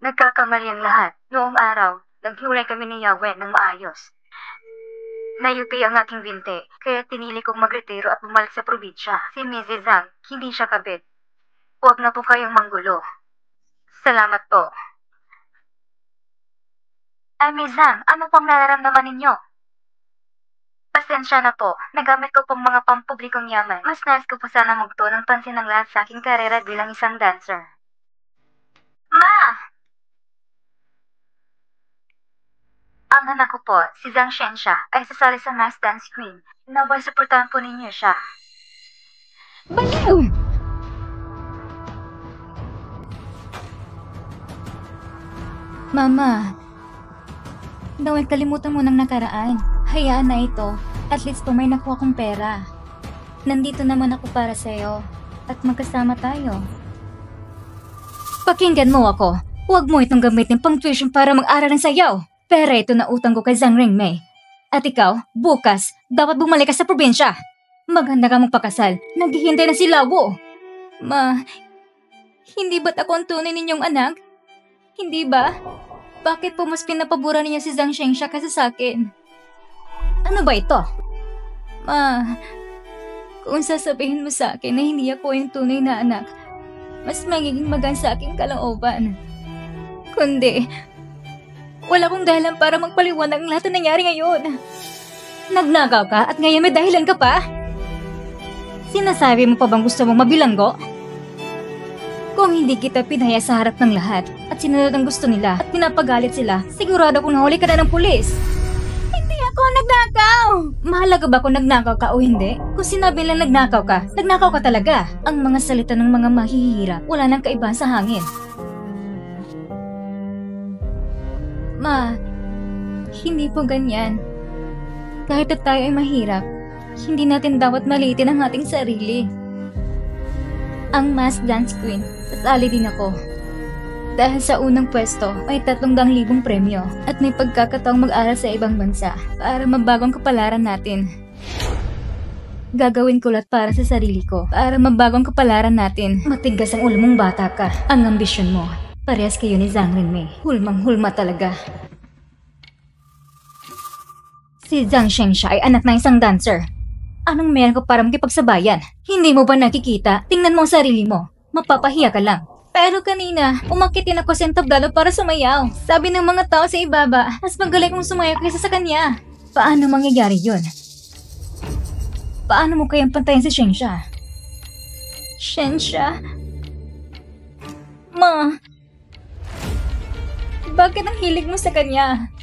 Nagkakamali ang lahat. Noong araw, naghiwalay kami ni Yahweh ng maayos. Nayupi ang aking binte, kaya tinili kong magretiro at bumalik sa probinsya. Si Mrs. Zhang, hindi siya kabit. Huwag na po kayong manggulo. Salamat po. Ay, Miss Zhang, ano pong nararamdaman ninyo? Pasensya na po, nagamit ko pong mga pampublikong yaman. Mas nais ko po sana magto ng pansin ng lahat sa aking karera bilang isang dancer. Ma! Ang anak ko po, si Zhang Shensha, ay sasali sa Mass Dance Queen. Naway suportahan po ninyo siya. Baliw! Mama, naway kalimutan mo ng nakaraan. Hayaan na ito. At least po may nakuha kong pera. Nandito naman ako para sa'yo. At magkasama tayo. Pakinggan mo ako. Huwag mo itong gamitin pang tuition para mag-aral ng sayaw. Pera ito na utang ko kay Zhang Ringmei. At ikaw, bukas, dapat bumalik ka sa probinsya. Maganda ka magpakasal. Naghihintay na si Lawo. Ma, hindi ba't ako ang tunay ninyong anak? Hindi ba? Bakit po mas pinapabura niya si Zhang Shengxia kasi sa akin? Ano ba ito? Ma, kung sasabihin mo sa akin na hindi ako yung tunay na anak, mas magiging magaan sa aking kalooban. Kundi, wala kong dahilan para magpaliwanag ang lahat na nangyari ngayon. Nagnagaw ka at ngayon may dahilan ka pa? Sinasabi mo pa bang gusto mong mabilanggo? Kung hindi kita pinaya sa harap ng lahat at sinunod ang gusto nila at pinapagalit sila, sigurado kung nahuli ka na ng pulis. Hindi ako nagnakaw! Mahalaga ba kung nagnakaw ka o hindi? Kung sinabi lang nagnakaw ka talaga. Ang mga salita ng mga mahihirap, wala nang kaibahan sa hangin. Ma, hindi po ganyan. Kahit na tayo ay mahirap, hindi natin dapat maliitin ang ating sarili. Ang Mass Dance Queen, sasali din ako. Dahil sa unang pwesto, may 300,000 premyo at may pagkakataong mag-aral sa ibang bansa para mabagong kapalaran natin. Gagawin ko lahat para sa sarili ko, para mabagong kapalaran natin. Matigas ang ulo mong bata ka. Ang ambisyon mo, parehas kayo ni Zhang Ringmei. Hulmang-hulma talaga. Si Zhang Shengxia ay anak ng isang dancer. Anong meron ka para makipagsabayan? Hindi mo ba nakikita? Tingnan mo ang sarili mo. Mapapahiya ka lang. Pero kanina, umakitin ako sa entablado para sumayaw. Sabi ng mga tao sa ibaba, mas magaling kong sumayaw kaysa sa kanya. Paano mangyayari yun? Paano mo kayang pantayin si Shengxia? Shengxia? Ma, bakit ang hilig mo sa kanya?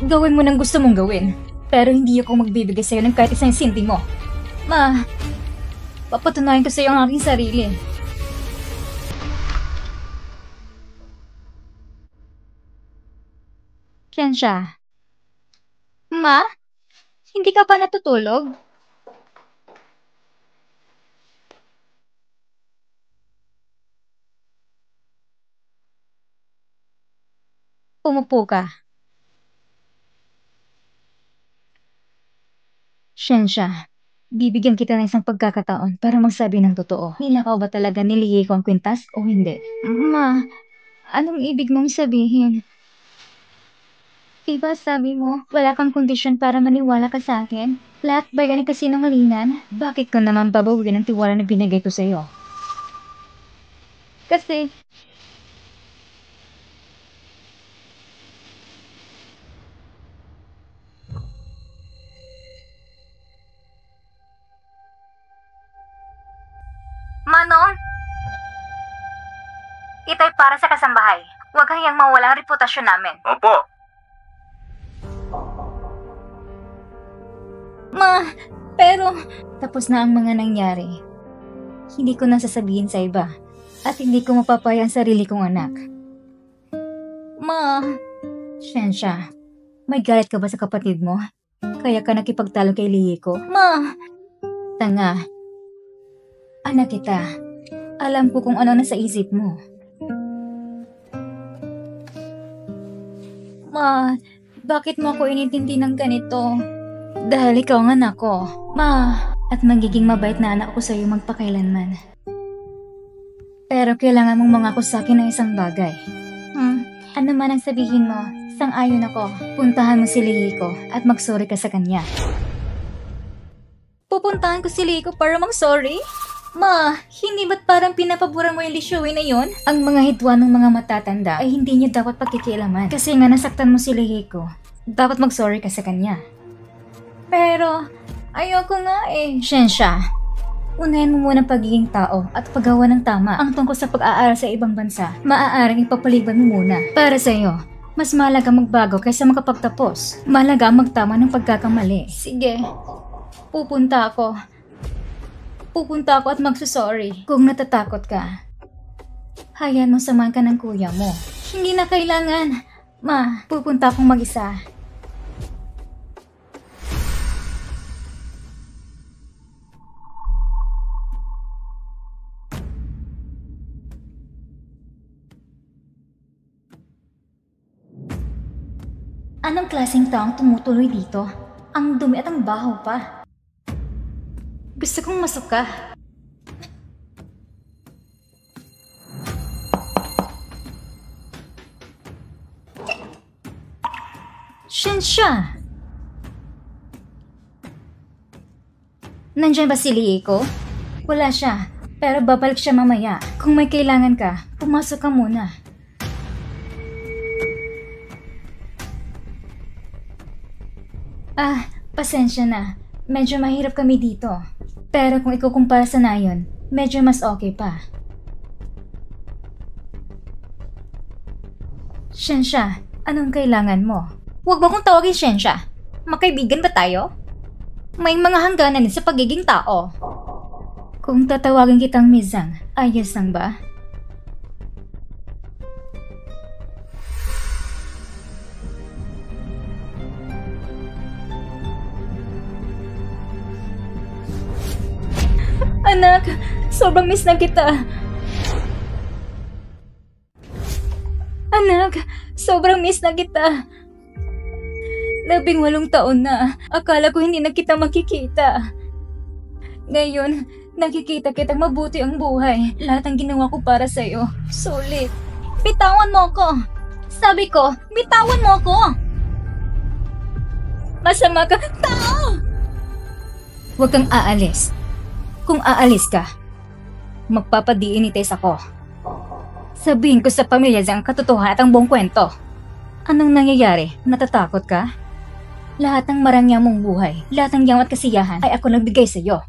Gawin mo nang gusto mong gawin. Pero hindi ako magbibigay sa'yo ng kahit isang sentimo. Ma, papatunayan ko sa'yo ang aking sarili. Shensha. Ma, hindi ka pa natutulog? Umupo ka. Shensha, bibigyan kita ng isang pagkakataon para magsabi ng totoo. Nilakaw ba talaga ni Lieko ang kwintas o hindi? Ma, anong ibig mong sabihin? Diba sabi mo, wala kang kondisyon para maniwala ka sa akin? Lahat ba yan ay kasinungalingan? Bakit ka naman babawin ang tiwala na binigay ko sa'yo? Kasi, Manong! Ito'y para sa kasambahay. Huwag kayang mawala ang reputasyon namin. Opo. Ma, pero tapos na ang mga nangyari. Hindi ko na sasabihin sa iba at hindi ko mapapaya ang sarili kong anak. Ma, Shensha, may galit ka ba sa kapatid mo? Kaya ka nakipagtalo kay Lieko? Ma, tanga. Anak kita. Alam ko kung ano nasa isip mo. Ma, bakit mo ako inintindi ng ganito? Dahil ikaw ang anak ko. Ma, at magiging mabait na anak ko sa'yo magpakailanman. Pero kailangan mong mangako sa akin ng isang bagay. Ano man ang sabihin mo, sang-ayon ako. Puntahan mo si Lihiko at mag-sorry ka sa kanya. Pupuntahan ko si Lihiko para mag-sorry? Ma, hindi ba't parang pinapabura mo yung Lishuwi na yon? Ang mga hidwa ng mga matatanda ay hindi niyo dapat pagkikialaman. Kasi nga nasaktan mo si Lihiko. Dapat mag-sorry ka sa kanya. Pero, ayoko nga eh. Shensha, unahin mo muna ang pagiging tao at paggawa ng tama. Ang tungkol sa pag-aaral sa ibang bansa, maaaring ipapaliban mo muna. Para sa'yo, mas mahalaga magbago kaysa makapagtapos. Mahalaga ang magtama ng pagkakamali. Sige, pupunta ako. Pupunta ako at magsusorry. Kung natatakot ka, hayaan mo samahan ka ng kuya mo. Hindi na kailangan. Ma, pupunta akong mag-isa. Anong klaseng taong tumutuloy dito? Ang dumi at ang baho pa. Gusto kong masuka. Shensha! Nandiyan ba si Lihiko? Wala siya, pero babalik siya mamaya. Kung may kailangan ka, pumasok ka muna. Pasensya na. Medyo mahirap kami dito. Pero kung ikukumpara sa nayon, medyo mas okay pa. Shensha, anong kailangan mo? Huwag mo kong tawagin Shensha. Magkaibigan ba tayo? May mga hangganan din sa pagiging tao. Kung tatawagin kitang Mizang, ayos lang ba? Anak, sobrang miss na kita. Anak, sobrang miss na kita. 18 taon na. Akala ko hindi na kita makikita. Ngayon, nakikita kitang mabuti ang buhay. Lahat ng ginawa ko para sa'yo. Sulit. Bitawan mo ko. Sabi ko, bitawan mo ko. Masama ka. Tao! Huwag kang aalis. Kung aalis ka, magpapa-DNA test ako. Sabihin ko sa pamilya ang katotohanan at ang buong kwento. Anong nangyayari? Natatakot ka? Lahat ng marangya mong buhay, lahat ng yaman at kasiyahan ay ako nagbigay sa iyo.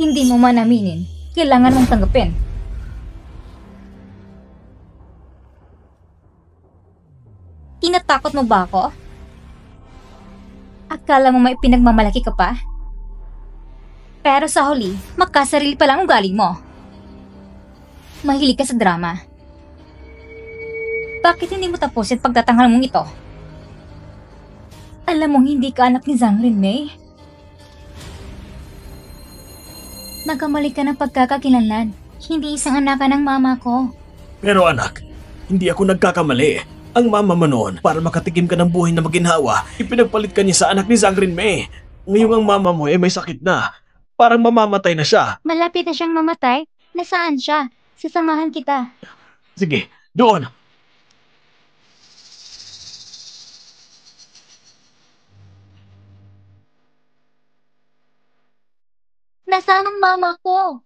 Hindi mo man aminin, kailangan mong tanggapin. Tinatakot mo ba ako? Akala mo may pinagmamalaki ka pa? Pero sa huli, magkasarili pa lang ang ugali mo. Mahilig ka sa drama. Bakit hindi mo tapusin pagtatanghal mong ito? Alam mong hindi ka anak ni Zhang Rinmei? Nagkamali ka ng pagkakakilanlan. Hindi isang anak ka ng mama ko. Pero anak, hindi ako nagkakamali. Ang mama mo noon, para makatikim ka ng buhay na maginhawa, ipinagpalit ka niya sa anak ni Zhang Rinmei. Ngayong ang mama mo may sakit na. Parang mamamatay na siya. Malapit na siyang mamatay? Nasaan siya? Sasamahan kita. Sige, doon. Nasaan ang mama ko?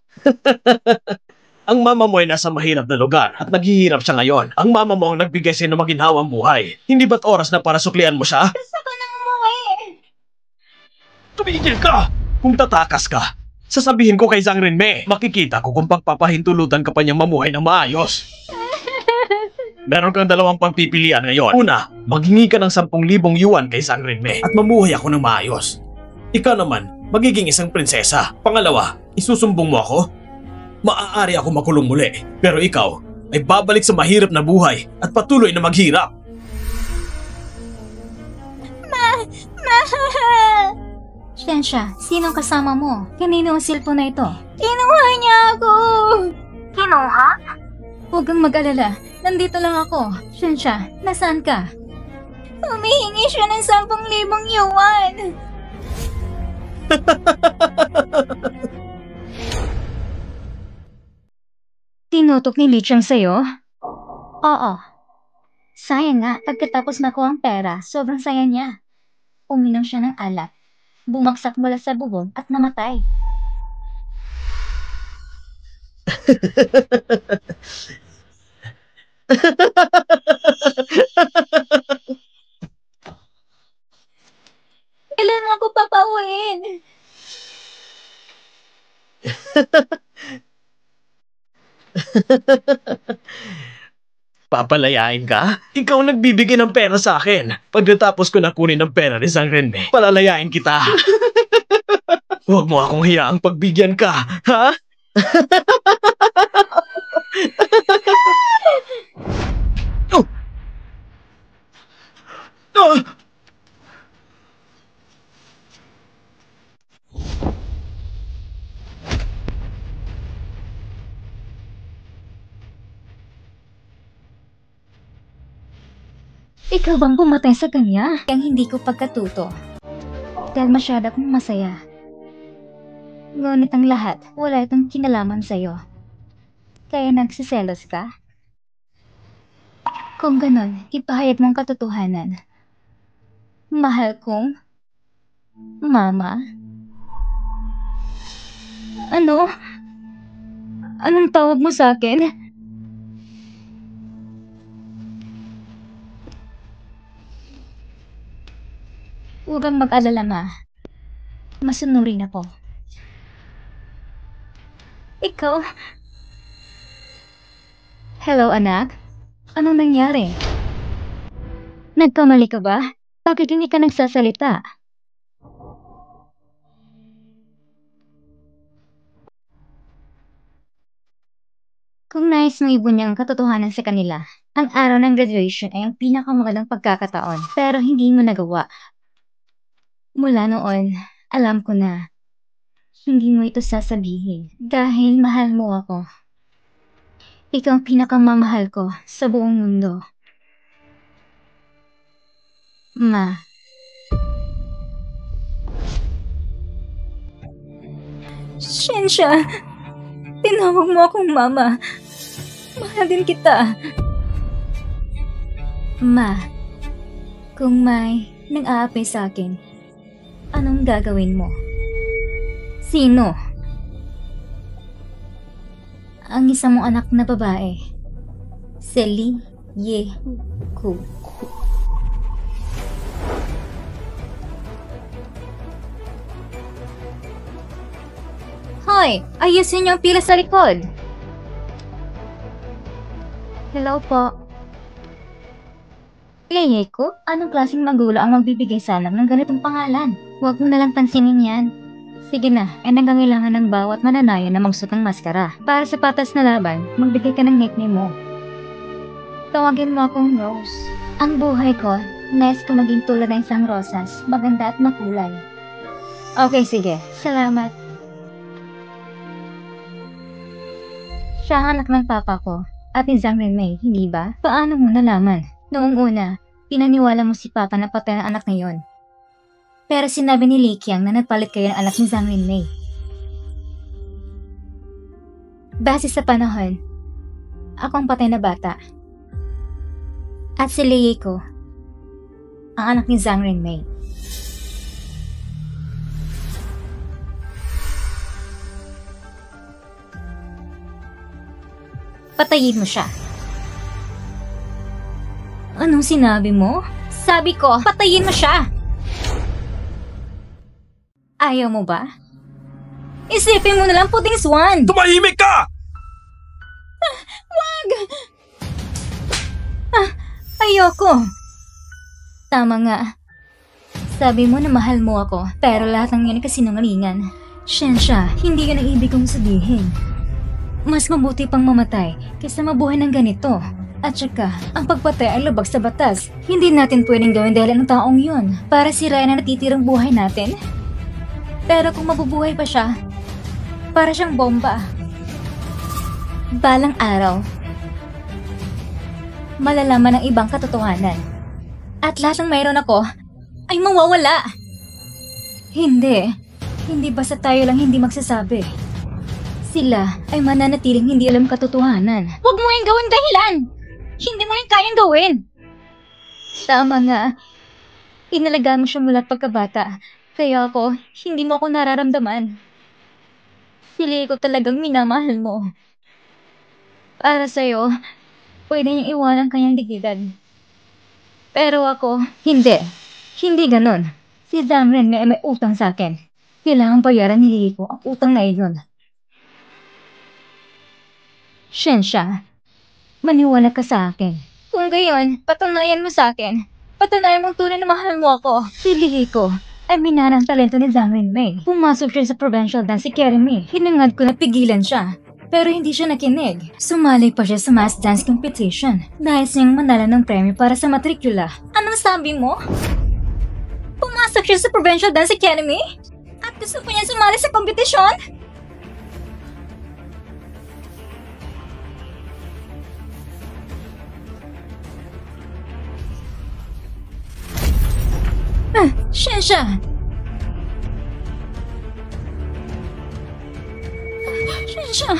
Ang mama mo ay nasa mahirap na lugar at naghihirap siya ngayon. Ang mama mo ang nagbigay sa iyo ng maginhawang buhay. Hindi ba't oras na para suklian mo siya? Gusto ko nang umuwi. Tumigil ka! Kung tatakas ka, sasabihin ko kay Zhang Rinmei. Makikita ko kung pagpapahintulutan ka pa niyang mamuhay ng maayos. Meron kang dalawang pagpipilian ngayon. Una, maghingi ka ng 10,000 yuan kay Zhang Rinmei at mamuhay ako ng maayos. Ikaw naman, magiging isang prinsesa. Pangalawa, isusumbong mo ako? Maaari ako makulong muli. Pero ikaw ay babalik sa mahirap na buhay at patuloy na maghirap. Shensha, sinong kasama mo? Kanino ang cellphone na ito? Kinuha niya ako! Kinuha? Huwag kang mag-alala. Nandito lang ako. Shensha, nasaan ka? Humihingi siya ng 10,000 yuan. Tinutok ni Li Chang sa'yo? Oo. Sayang nga, pagkatapos makuha ang pera, sobrang saya niya. Uminom siya ng alak, bumagsak mula sa bubong at namatay. Kailan mo ako papauwiin? Papalayain ka? Ikaw ang nagbibigay ng pera sa akin. Pagkatapos ko nakunin ng pera ni Sang Renme, palalayain kita. Huwag mo akong hiyaang pagbigyan ka, ha? Oh! Oh! Ikaw bang pumatay sa kanya? Yang hindi ko pagkatuto. Dahil masyado akong masaya. Ngunit ang lahat, wala itong kinalaman sa'yo. Kaya nagsiselos ka? Kung ganon, ipahayag mong katotohanan. Mahal kong Mama? Ano? Anong tawag mo sa akin? Huwag kang mag-alala, Ma. Masunurin ako. Ikaw? Hello, anak? Anong nangyari? Nagkamali ka ba? Bakit hindi ka nagsasalita? Kung nais mong ibunyag ang katotohanan sa kanila, ang araw ng graduation ay ang pinakamagandang pagkakataon. Pero hindi mo nagawa. Mula noon, alam ko na hindi mo ito sasabihin dahil mahal mo ako. Ikaw ang pinakamamahal ko sa buong mundo. Ma. Shensha, tinawag mo akong mama. Mahal din kita. Ma, kung may nang-aapay sa akin, anong gagawin mo? Sino? Ang isa mong anak na babae. Si Li Ye-ku. Hoy! Ayusin niyo ang pila sa likod! Hello po. Ye-ku? Anong klaseng magulo ang magbibigay sana ng ganitong pangalan? Huwag mo nalang pansinin yan. Sige na, ay nangangailangan ng bawat mananayan na magsuot ng maskara. Para sa patas na laban, magbigay ka ng nickname mo. Tawagin mo akong Rose. Ang buhay ko, nais ko maging tulad ng isang rosas, maganda at makulay. Okay, sige. Salamat. Siya ang anak ng papa ko, at ni Zhang Renmei, hindi ba? Paano mo nalaman? Noong una, pinaniwala mo si papa na patay ang anak na yon. Pero sinabi ni Li Qiang na nagpalit kayo ng anak ni Zhang Renmei. Base sa panahon, ako ang patay na bata. At si Li Ye-ku, ang anak ni Zhang Renmei. Patayin mo siya. Anong sinabi mo? Sabi ko, patayin mo siya! Ayaw mo ba? Isipin mo na lang, puting swan! Tumahimik ka! Wag! Ayoko. Tama nga. Sabi mo na mahal mo ako, pero lahat ng yun ay kasinungalingan. Shensha, hindi yun ang ibig kong sabihin. Mas mabuti pang mamatay kaysa mabuhay ng ganito. At saka, ang pagpatay ay lubag sa batas. Hindi natin pwedeng gawin dahil ng taong yun para sirayan ang natitirang buhay natin. Pero kung mabubuhay pa siya, para siyang bomba. Balang araw, malalaman ng ibang katotohanan. At lahat ng mayroon ako ay mawawala. Hindi basta tayo lang hindi magsasabi. Sila ay mananatiling hindi alam katotohanan. Huwag mo yung gawin dahilan! Hindi mo rin kayang gawin! Tama nga. Inalagaan mo siya mula't pagkabata. Kaya hindi mo ako nararamdaman. Sili ko talagang minamahal mo. Para sa'yo, pwede niyang iwanan kanyang dignidad. Pero ako, hindi. Hindi ganon. Si Zamren nga ay may utang sa akin. Kailangang bayaran ni Liiko ang utang na iyon. Shensha, maniwala ka sa akin. Kung gayon, patunayan mo sa akin. Patunayan mong tunay na mahal mo ako. Si Liiko ay minana ang talento ni Zamren May. Pumasok siya sa provincial dance si Keremy. Hinangad ko na pigilan siya. Pero hindi siya nakinig. Sumali pa siya sa mass dance competition. Nais niyang manalo ng premyo para sa matrikula. Anong sabi mo? Pumasok siya sa Provincial Dance Academy? At gusto pa niya sumali sa kompetisyon? Shensha! Shensha!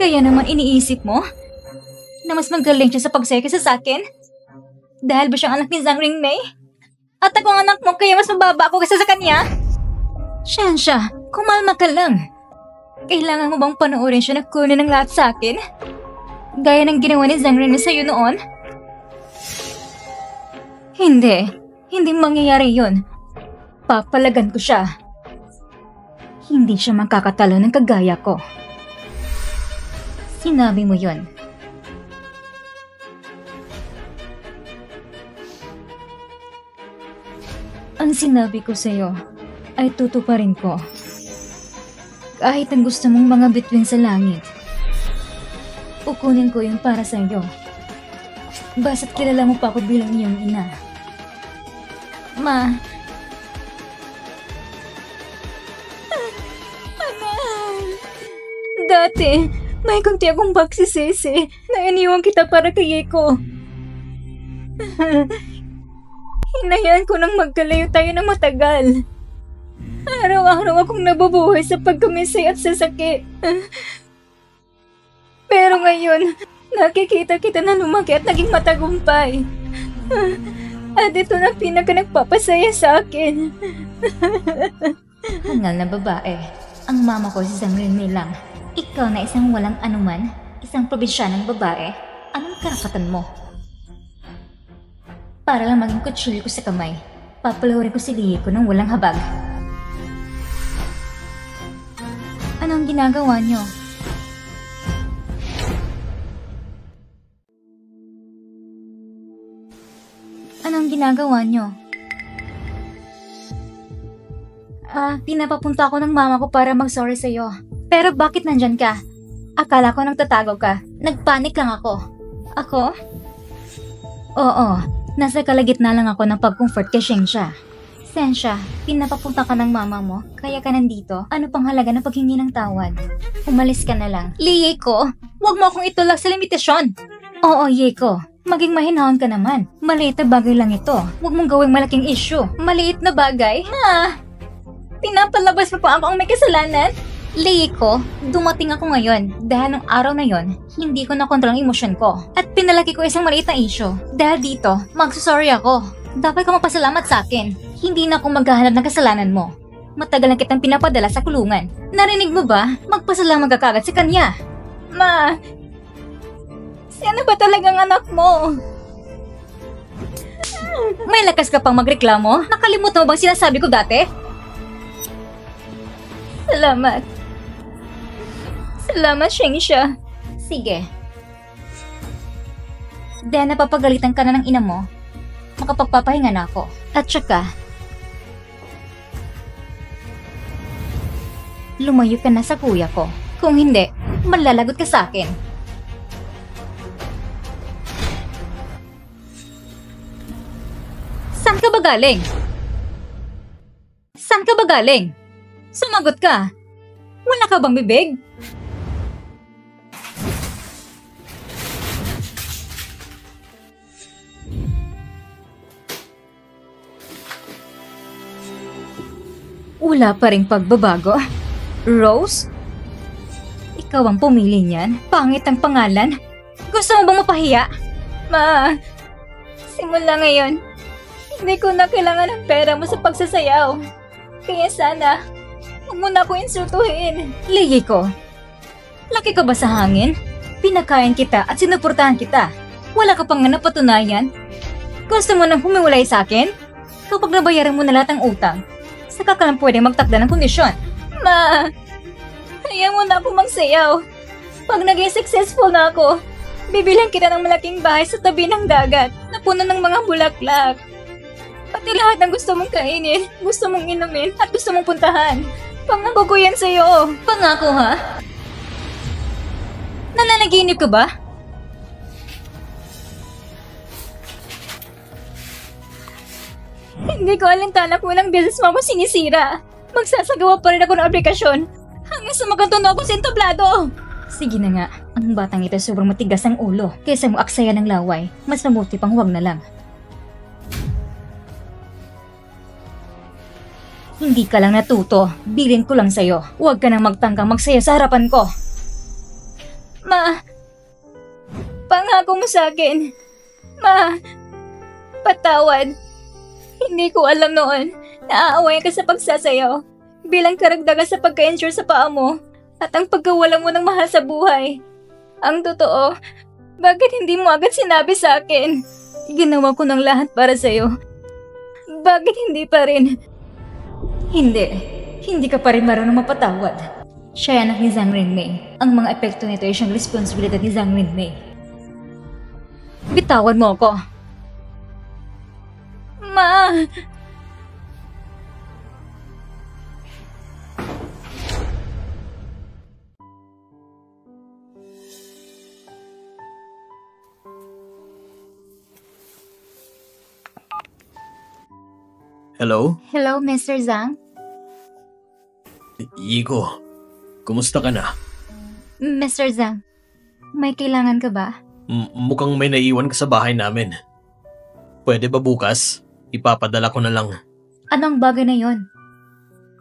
Kaya naman iniisip mo na mas magaling siya sa pagsaya kaysa sa akin? Dahil ba siyang anak ni Zhang Ringmei? At ako ang anak mo kaya mas mababa ako kaysa sa kanya? Shensha, kumalma ka lang. Kailangan mo bang panoorin siya na kunin ng lahat sa akin? Gaya ng ginawa ni Zhang Ringmei sa'yo noon? Hindi mangyayari yun. Papalagan ko siya. Hindi siya makakatalo ng kagaya ko. Sinabi mo yon. Ang sinabi ko sa'yo ay tutuparin ko. Kahit ang gusto mong mga bituin sa langit, kukunin ko yun para sa'yo. Basta't kilala mo pa ako bilang iyong ina. Ma. Dati, may kunti akong pagsisisi na iniwan kita para kay Eko. Hinayaan ko nang magkalayo tayo na matagal. Araw-araw akong nabubuhay sa pagkamisay at sasakit. Pero ngayon, nakikita kita na lumaki at naging matagumpay. At ito na pinaka nagpapasaya sa akin. Hangal na babae. Ang mama ko si Zhang Ringmei lang. Ikaw na isang walang anuman, isang probinsyanang babae, anong karapatan mo? Para lang maging kutsilyo ko sa kamay, papalahurin ko si Liiko ng walang habag. Anong ginagawa niyo? Anong ginagawa niyo? Pinapapunta ako ng mama ko para mag-sorry sa'yo. Pero bakit nandyan ka? Akala ko nagtatago ka. Nagpanik lang ako. Ako? Oo, nasa kalagitnaan lang ako ng pag-comfort kay Shensha. Shensha, pinapapunta ka ng mama mo, kaya ka nandito. Ano pang halaga ng paghingi ng tawad? Umalis ka na lang. Lieko, wag mo akong itulak sa limitasyon. Oo, Yeko. Maging mahinahon ka naman. Maliit na bagay lang ito. Huwag mong gawing malaking issue. Maliit na bagay? Pinapalabas mo pa ako ang may kasalanan? Liiko, dumating ako ngayon dahil nung araw na yon, hindi ko nakontrol ang emosyon ko. At pinalaki ko isang maliit na issue. Dahil dito, magsusorry ako. Dapat ka magpasalamat sa akin. Hindi na ako maghahanap ng kasalanan mo. Matagal na kitang pinapadala sa kulungan. Narinig mo ba? Magpasalamat ka kagad sa kanya. Ma, sino ba talagang anak mo? May lakas ka pang magreklamo? Nakalimutan mo bang sinasabi ko dati? Salamat. Salamat, Shensha. Sige. Dahil napapagalitan ka na ng ina mo, makapagpapahinga na ako. At saka, lumayo ka na sa kuya ko. Kung hindi, malalagot ka sa akin. Saan ka ba galing? Saan ka ba galing? Sumagot ka. Wala ka bang bibig? Wala pa ring pagbabago. Rose? Ikaw ang pumili niyan? Pangit ang pangalan? Gusto mo bang mapahiya? Ma, simula ngayon, hindi ko na kailangan ng pera mo sa pagsasayaw. Kaya sana, huwag mo na ako insultuhin. Lihiko, laki ka ba sa hangin? Pinakain kita at sinuportahan kita. Wala ka pang napatunayan? Gusto mo nang humiwalay sa akin? Kapag nabayaran mo na lahat ng utang, saka ka lang pwede magtakda ng kondisyon. Ma, hayaan mo na ako magsayaw. Pag naging successful na ako, bibilhan kita ng malaking bahay sa tabi ng dagat na puno ng mga bulaklak. Pati lahat ng gusto mong kainin, gusto mong inumin, at gusto mong puntahan. Pangako ko yan sa'yo. Pangako, ha? Nananaginip ka ba? Hindi ko alintana kung ilang beses mo ako sinisira. Magsasagawa pa rin ako ng aplikasyon hanggang sa magkatuno ako sa entablado. Sige na nga, ang batang ito sobrang matigas ang ulo. Kaysa mo aksaya ng laway, mas mabuti pang huwag na lang. Hindi ka lang natuto, bilin ko lang sa'yo. Huwag ka nang magtangkang magsaya sa harapan ko. Ma, pangako mo sa akin. Ma, patawad. Hindi ko alam noon na aawayan ka sa pagsasayaw bilang karagdagan sa pagka-insure sa paa mo at ang pagkawala mo ng mahal sa buhay. Ang totoo, bakit hindi mo agad sinabi sa akin? Ginawa ko ng lahat para sa'yo. Bakit hindi pa rin? Hindi ka pa rin marunong mapatawad. Siya anak ni Zhang Renmei. Ang mga epekto nito ay siyang responsibilidad ni Zhang Renmei. Bitawan mo ako. Ma! Hello? Hello, Mr. Zhang? Iko, kumusta ka na? Mr. Zhang, may kailangan ka ba? Mukhang may naiwan ka sa bahay namin. Pwede ba bukas? Ipapadala ko na lang. Anong bagay na yon?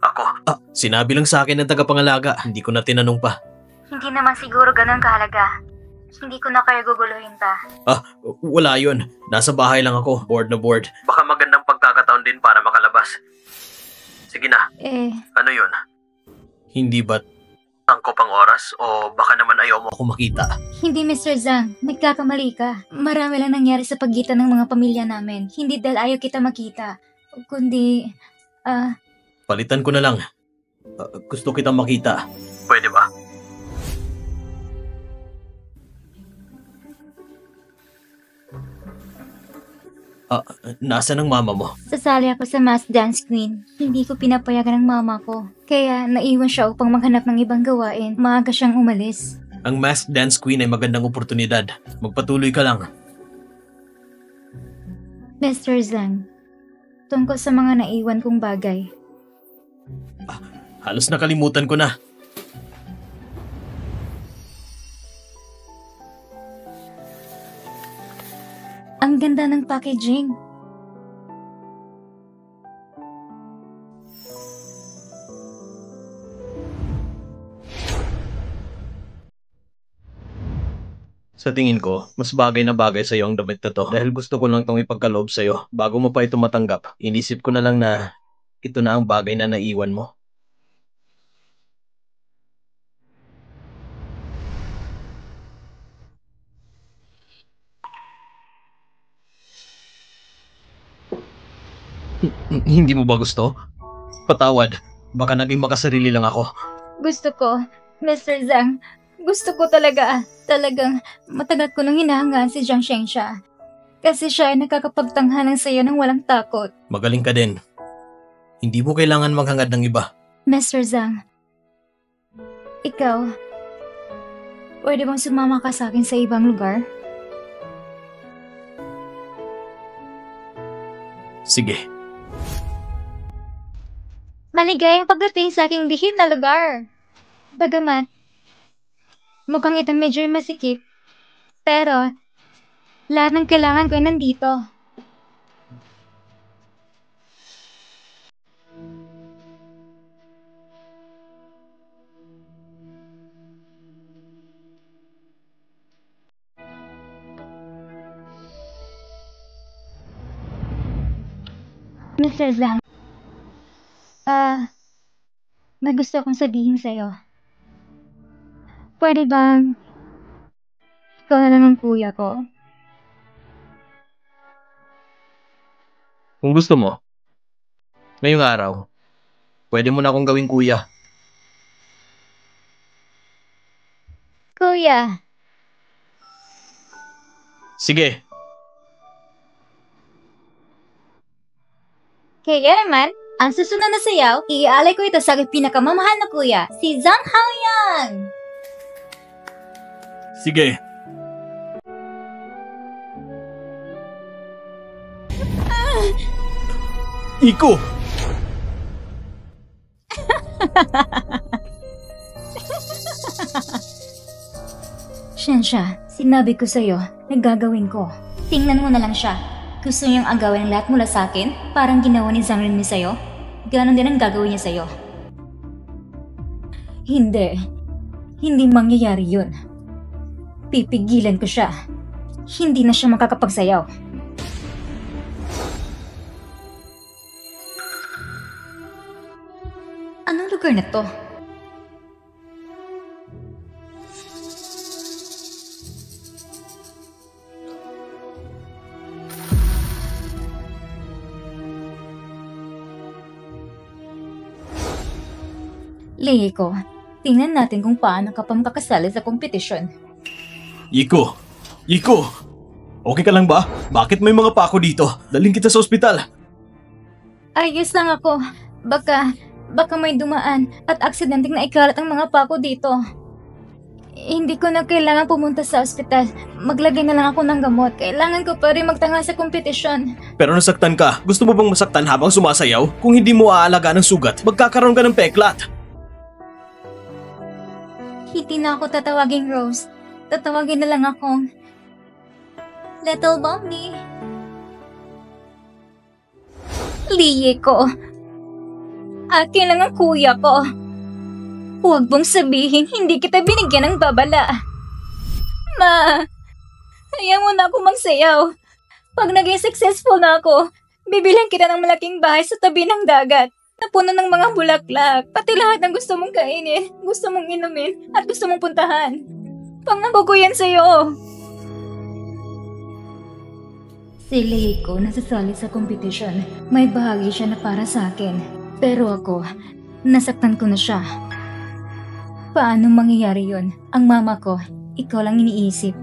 Ako? Sinabi lang sa akin ng tagapangalaga. Hindi ko na tinanong pa. Hindi naman siguro ganun kahalaga. Hindi ko na kayo guguluhin pa. Wala yun. Nasa bahay lang ako. Bored na bored. Baka magandang pagkakataon din para makalabas. Sige na. Ano yun? Hindi ba tangkop ang oras o baka naman ayaw mo ako makita? Hindi, Mr. Zhang. Nagkakamali ka. Marami lang nangyari sa pagitan ng mga pamilya namin. Hindi dahil ayaw kita makita. Kundi, Palitan ko na lang. Gusto kitang makita. Pwede ba? Nasaan ang mama mo? sasali ako sa Mass Dance Queen. Hindi ko pinapayagan ng mama ko. Kaya naiwan siya upang maghanap ng ibang gawain. Maaga siyang umalis. Ang Masked Dance Queen ay magandang oportunidad. Magpatuloy ka lang. Mr. Zhang, tungkol sa mga naiwan kong bagay. Halos nakalimutan ko na. Ang ganda ng packaging. Sa tingin ko, mas bagay na bagay sa'yo ang damit na to. Dahil gusto ko lang itong ipagkaloob sa'yo. Bago mo pa ito matanggap, inisip ko na lang na ito na ang bagay na naiwan mo. Hindi mo ba gusto? Patawad. Baka naging makasarili lang ako. Gusto ko, Mr. Zhang. Gusto ko talaga. Talagang matagal ko nang hinahangaan si Jiang Shengsha. Kasi siya ay nakakapagtanghalan sa iyo ng walang takot. Magaling ka din. Hindi mo kailangan maghangad ng iba. Mr. Zhang, ikaw, pwede bang sumama ka sa akin sa ibang lugar? Sige. Maligayang pagdating sa aking lihim na lugar. Bagamat, mukhang ito medyo masikip. Pero, lahat ng kailangan ko ay nandito. Mr. Zhang, may gusto kong sabihin sa'yo. Pwede bang ikaw na lang ang kuya ko? Kung gusto mo, ngayong araw, pwede mo na akong gawing kuya. Kuya! Sige, Kaya naman, ang susunod na sayaw, iaalay ko ito sa aking pinakamamahal na kuya, si Zhang Haoyang! sige. Iko! Shensha, sinabi ko sa'yo, nagagawin ko. Tingnan mo na lang siya. Gusto niyang agawin ang lahat mula sa akin, parang ginawa ni Zhang Renmei sa'yo. Ganon din ang gagawin niya sa'yo. Hindi. Hindi mangyayari yun. Pipigilan ko siya. Hindi na siya makakapagsayaw. Anong lugar na to? Leiko, tingnan natin kung paano ka pa makakasali sa kompetisyon. Iko! Iko! Okay ka lang ba? Bakit may mga pako dito? Daling kita sa ospital. Ayos lang ako. Baka may dumaan at aksidenteng naikalat ang mga pako dito. Hindi ko na kailangan pumunta sa ospital. Maglagay na lang ako ng gamot. Kailangan ko pa rin magtanga sa kompetisyon. Pero nasaktan ka. Gusto mo bang masaktan habang sumasayaw? Kung hindi mo aalaga ng sugat, magkakaroon ka ng peklat. Hindi na ako tatawaging Rose. Tatawagin na lang akong Little Bonnie. Liye ko. Akin lang ang kuya ko. Huwag mong sabihin hindi kita binigyan ng babala. Ma, ayaw mo na ako magsayaw. Pag naging successful na ako, bibilang kita ng malaking bahay sa tabi ng dagat na puno ng mga bulaklak, pati lahat ng gusto mong kainin, gusto mong inumin, at gusto mong puntahan. Pangako ko yan sa'yo. Si Leiko nasasali sa kompetisyon. May bahagi siya na para sa akin. Pero ako, nasaktan ko na siya. Paano mangyayari yun? Ang mama ko, ikaw lang iniisip.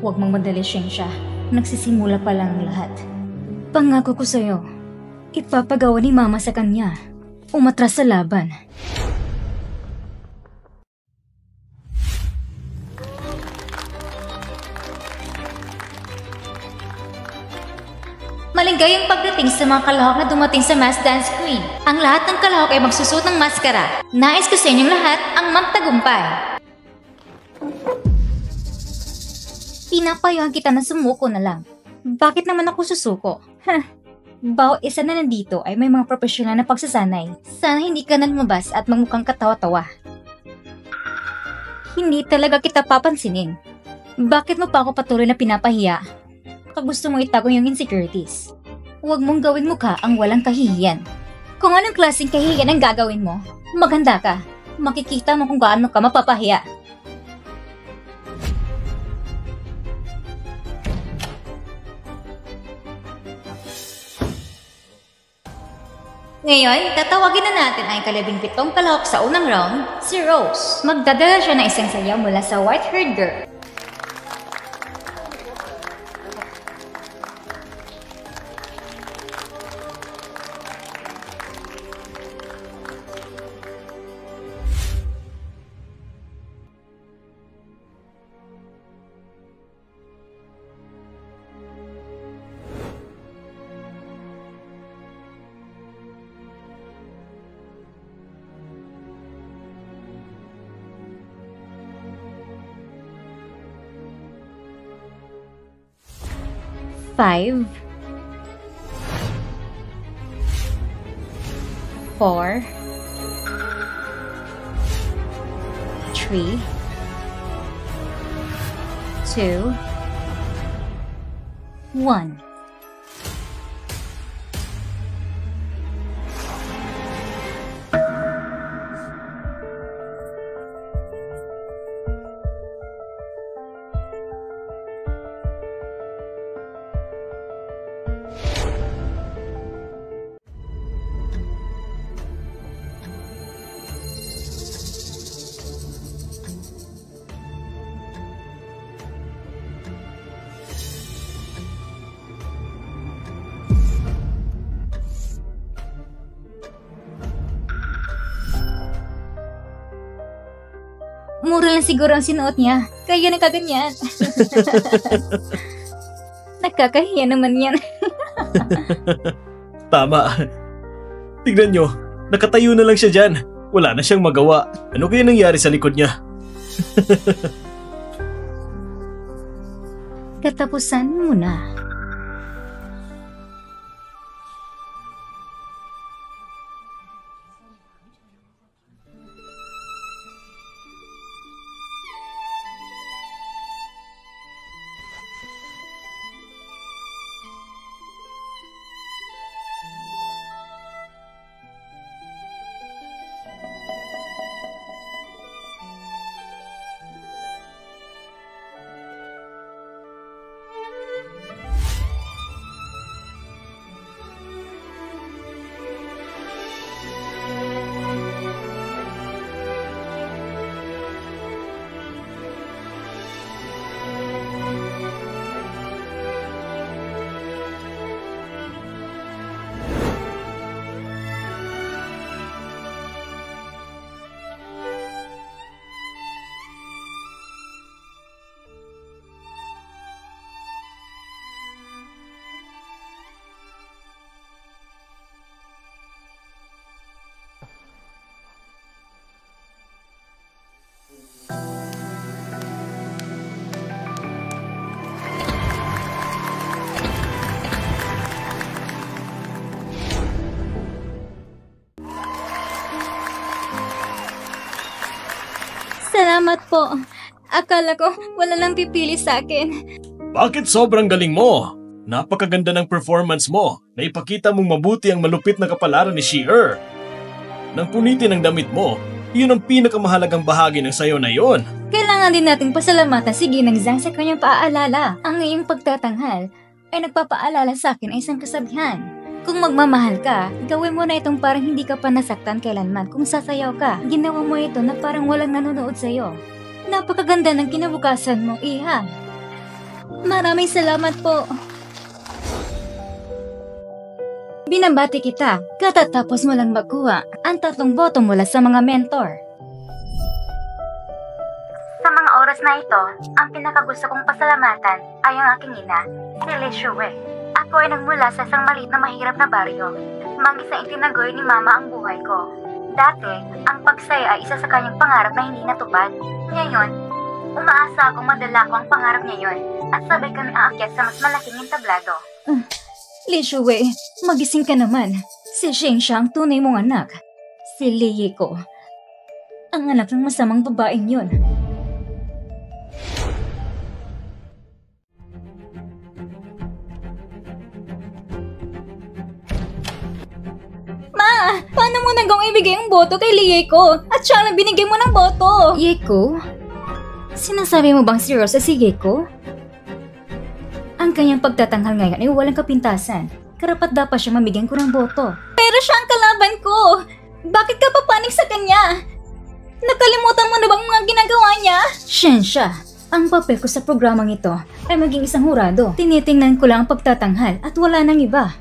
Huwag mong madali siya. Nagsisimula pa lang ang lahat. Pangako ko sa'yo, ipapagawa ni mama sa kanya. Umatras sa laban. Maligayang pagdating sa mga kalahok na dumating sa mass dance queen. Ang lahat ng kalahok ay magsusuot ng maskara. Nais ko sa inyong lahat ang magtagumpay. Pinapayuhan kita na sumuko na lang. Bakit naman ako susuko? Bawat isa na nandito ay may mga profesional na pagsasanay. Sana hindi ka na lumabas at magmukhang katawa-tawa. Hindi talaga kita papansinin. Bakit mo pa ako patuloy na pinapahiya? Baka gusto mong itago yung insecurities. Huwag mong gawin mukha ang walang kahihiyan. Kung anong klaseng kahihiyan ang gagawin mo, maganda ka. Makikita mo kung gaano ka mapapahiya. Ngayon, tatawagin na natin ang ika-17 kalahok sa unang round, si Rose. Magdadala siya ng isang sayaw mula sa white-haired girl. Five, 4, 3, 2, 1. Mura lang siguro ang sinuot niya, kaya nakaganyan. Nakakahiya naman yan. Tama. Tignan nyo, nakatayo na lang siya dyan. Wala na siyang magawa. Ano kaya nangyari sa likod niya? Katapusan mo na. Salamat po. Akala ko wala lang pipili sa akin. Bakit sobrang galing mo? Napakaganda ng performance mo. Naipakita mong mabuti ang malupit na kapalaran ni She-Er. Nang punitin ang damit mo, yun ang pinakamahalagang bahagi ng sayo na yon. Kailangan din nating pasalamatan si Ginang Zhang sa kanyang paaalala. Ang iyong pagtatanghal ay nagpapaalala sa akin ay isang kasabihan. Kung magmamahal ka, gawin mo na itong parang hindi ka pa nasaktan kailanman. Kung sasayaw ka, ginawa mo ito na parang walang nanonood sa'yo. Napakaganda ng kinabukasan mo, Iha. Maraming salamat po. Binabati kita, katatapos mo lang magkuha ang 3 boto mula sa mga mentor. Sa mga oras na ito, ang pinakagusto kong pasalamatan ay ang aking ina, si Li Shuwei. Ako ay nagmula sa isang maliit na mahirap na baryo. Mag-isa itinagoy ni Mama ang buhay ko. Dati, ang pagsaya ay isa sa kanyang pangarap na hindi natupad. Ngayon, umaasa akong madala ko ang pangarap niya yon at sabay kami aakyat sa mas malaking entablado. Li Shuwei, magising ka naman. Si Sheng siya ang tunay mong anak. Si Li Yiko, ang anak ng masamang babaeng yun. Ma, paano mo nagawang ibigay ang boto kay Li Yiko? At siya lang binigay mo ng boto. Yiko? Sinasabi mo bang seryoso si Yiko? Ang kanyang pagtatanghal ngayon ay walang kapintasan. Karapat dapat siya mamigyan ko ng boto. Pero siya ang kalaban ko! Bakit ka papanig sa kanya? Nakalimutan mo na bang mga ginagawa niya? Shensha, ang papel ko sa programang ito ay maging isang hurado. Tinitingnan ko lang ang pagtatanghal at wala nang iba.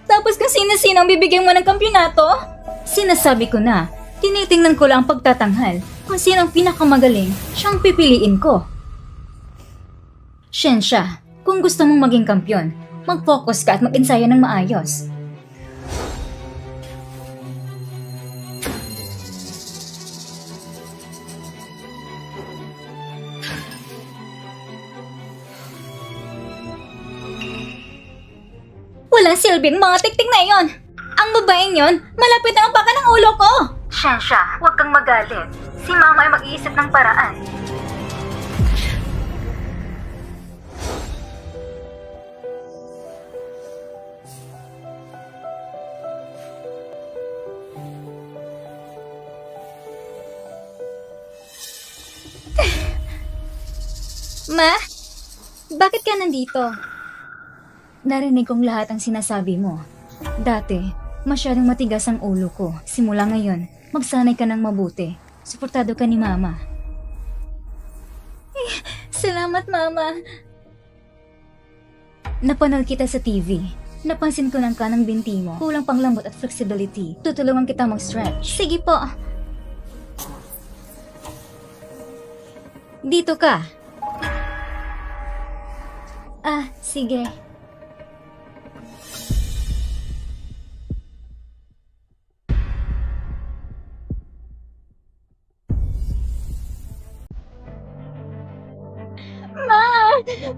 Tapos kung sino-sino ang bibigyan mo ng kampyonato? Sinasabi ko na, tinitingnan ko lang ang pagtatanghal. Kung sino ang pinakamagaling, siyang pipiliin ko. Shensha, kung gusto mong maging kampyon, mag-focus ka at mag-ensayo ng maayos. Walang silbing mga tiktik na yon. Ang babaeng yon, malapit na ang paka ng ulo ko. Shensha, huwag kang magalit. Si Mama ay mag-iisip ng paraan. Ma, bakit ka nandito? Narinig kong lahat ang sinasabi mo. Dati, masyadong matigas ang ulo ko. Simula ngayon, magsanay ka ng mabuti. Suportado ka ni Mama. Salamat, Mama. Napanood kita sa TV. Napansin ko ng kanang binti mo. Kulang pang lambot at flexibility. Tutulungan kita mag-stretch. Sige po. Dito ka. Sige.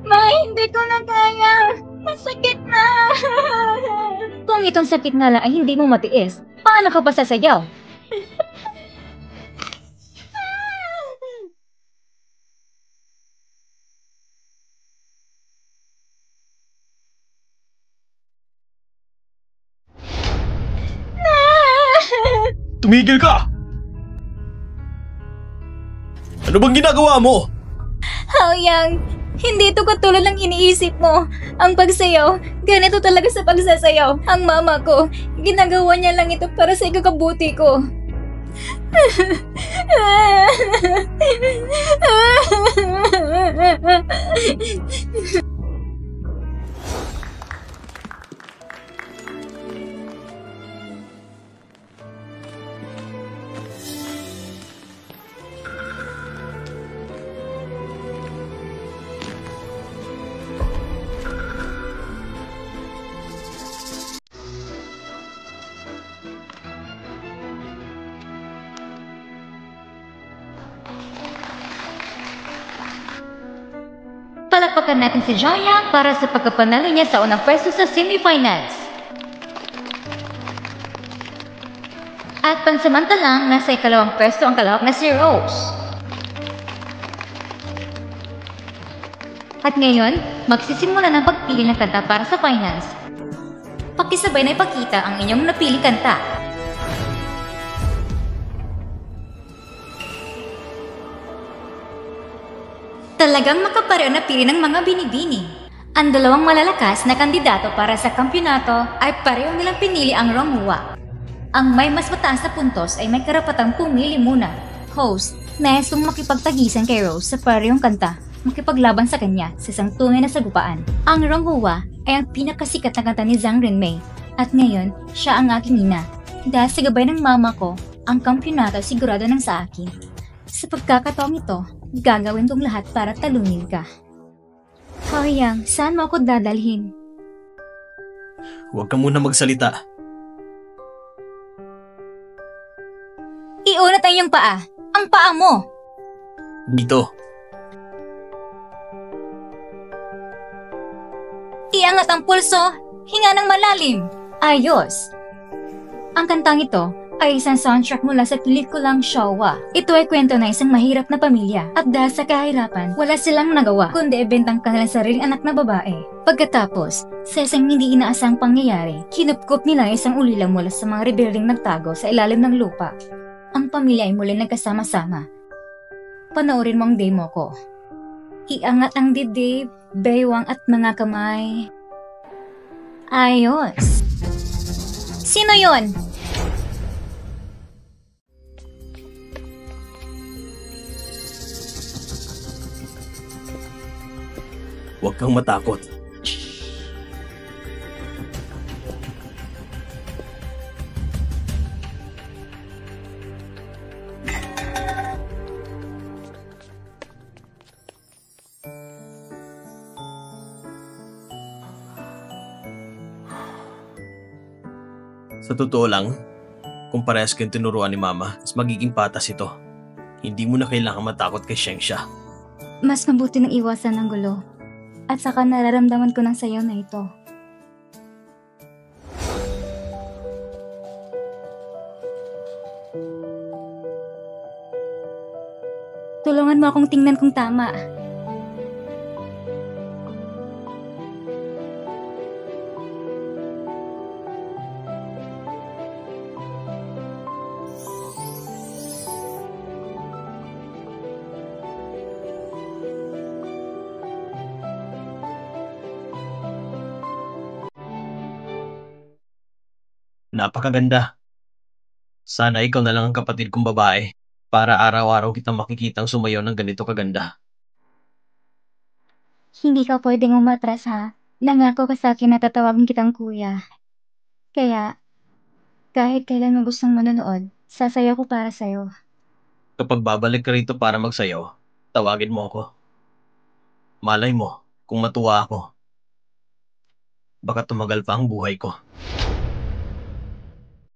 Ma, hindi ko na kaya. Masakit na. Kung itong sakit nga lang ay hindi mo matiis, paano ka pa sasayaw? Tumigil ka! Ano bang ginagawa mo? Haoyang, hindi ito katulad ng iniisip mo. Ang pagsayaw, ganito talaga sa pagsasayaw. Ang mama ko, ginagawa niya lang ito para sa ikakabuti ko. Palakpakan natin si Joya para sa pagkapanalo niya sa unang pwesto sa semifinals. At pansamantalang, nasa ikalawang pwesto ang kalahok na si Rose. At ngayon, magsisimula ng pagpili ng kanta para sa finals. Pakisabay na ipakita ang inyong napiling kanta. Talagang makapareho na pili ng mga binibini. Ang dalawang malalakas na kandidato para sa kampyonato ay pareho nilang pinili ang Ronghua. Ang may mas mataas na puntos ay may karapatang pumili muna. Host, naisong makipagtagisan kay Rose sa parehong kanta, makipaglaban sa kanya sa isang tunay na sagupaan. Ang Ronghua ay ang pinakasikat na kanta ni Zhang Renmei at ngayon siya ang aking ina. Dahil sa gabay ng mama ko, ang kampyonato sigurado nang sa akin. Sa pagkakataong ito, gagawin kong lahat para talunin ka. Haoyang, saan mo ako dadalhin? Huwag ka muna magsalita. Iunat ang iyong paa. Ang paa mo. Dito. Iangat ang pulso. Hinga ng malalim. Ayos. Ang kantang ito ay isang soundtrack mula sa pelikulang Showa. Ito ay kwento na isang mahirap na pamilya at dahil sa kahirapan, wala silang nagawa kundi ibentang kanilang sariling anak na babae. Pagkatapos, sa isang hindi inaasang pangyayari, kinupkup nila isang ulila mula sa mga rebeldeng nagtago sa ilalim ng lupa. Ang pamilya ay muli nagkasama-sama. Panoorin mo ang demo ko. Iangat ang dibdib, baywang at mga kamay. Ayos. Sino yon? Huwag kang matakot. Sa totoo lang, kung parehas kayong tinuruan ni Mama, mas magiging patas ito. Hindi mo na kailangan matakot kay Xiangxia. Mas mabuti ng iwasan ng gulo. At saka nararamdaman ko ng sayaw na ito. Tulungan mo akong tingnan kung tama. Napakaganda. Sana ikaw na lang ang kapatid kong babae para araw-araw kitang makikitang sumayaw ng ganito kaganda. Hindi ka pwedeng umatras ha. Nangako ka sa akin na tatawagin kitang kuya. Kaya, kahit kailan mo gustong manonood, sasayaw ko para sa'yo. Kapag babalik ka rito para magsayaw, Tawagin mo ako. Malay mo, kung matuwa ako, baka tumagal pa ang buhay ko.